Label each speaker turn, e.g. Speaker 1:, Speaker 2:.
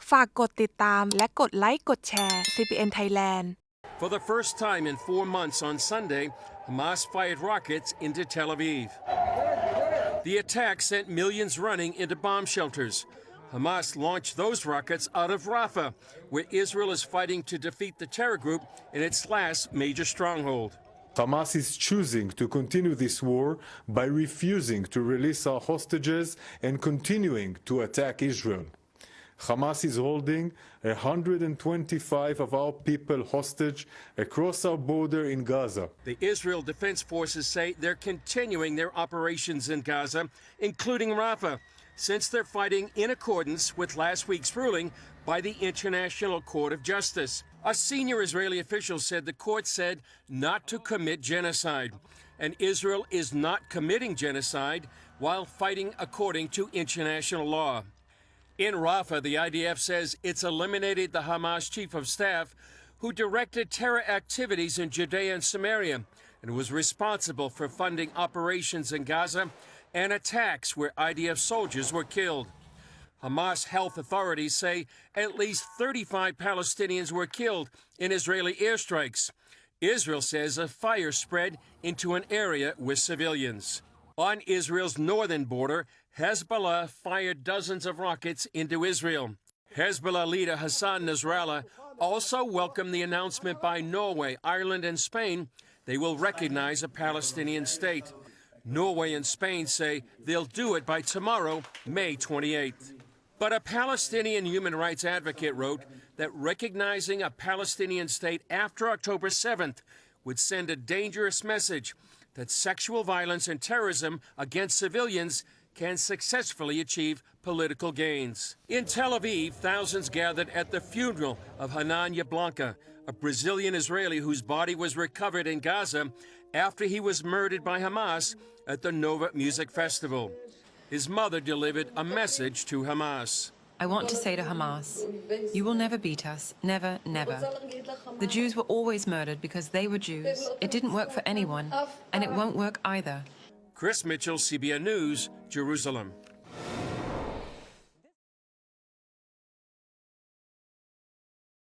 Speaker 1: ฝากกดติดตามและกดไลค์กดแชร์ CBN Thailand
Speaker 2: For the first time in 4 months on Sunday, Hamas fired rockets into Tel Aviv. The attack sent millions running into bomb shelters. Hamas launched those rockets out of Rafah, where Israel is fighting to defeat the terror group in its last major stronghold.
Speaker 3: Hamas is choosing to continue this war by refusing to release our hostages and continuing to attack Israel. Hamas is holding 125 of our people hostage across our border in Gaza.
Speaker 2: The Israel Defense Forces say they're continuing their operations in Gaza, including Rafah, since they're fighting in accordance with last week's ruling by the International Court of Justice. A senior Israeli official said the court said not to commit genocide, and Israel is not committing genocide while fighting according to international law. In Rafah, the IDF says it's eliminated the Hamas chief of staff who directed terror activities in Judea and Samaria and was responsible for funding operations in Gaza and attacks where IDF soldiers were killed. Hamas health authorities say at least 35 Palestinians were killed in Israeli airstrikes. Israel says a fire spread into an area with civilians. On Israel's northern border, Hezbollah fired dozens of rockets into Israel. Hezbollah leader Hassan Nasrallah also welcomed the announcement by Norway, Ireland, and Spain they will recognize a Palestinian state. Norway and Spain say they'll do it by tomorrow, May 28th. But a Palestinian human rights advocate wrote that recognizing a Palestinian state after October 7th would send a dangerous message that sexual violence and terrorism against civilians can successfully achieve political gains. In Tel Aviv, thousands gathered at the funeral of Hanan Yablanka, a Brazilian Israeli whose body was recovered in Gaza after he was murdered by Hamas at the Nova Music Festival. His mother delivered a message to Hamas.
Speaker 4: I want to say to Hamas, you will never beat us, never, never. The Jews were always murdered because they were Jews. It didn't work for anyone, and it won't work either.
Speaker 2: Chris Mitchell, CBN News, Jerusalem.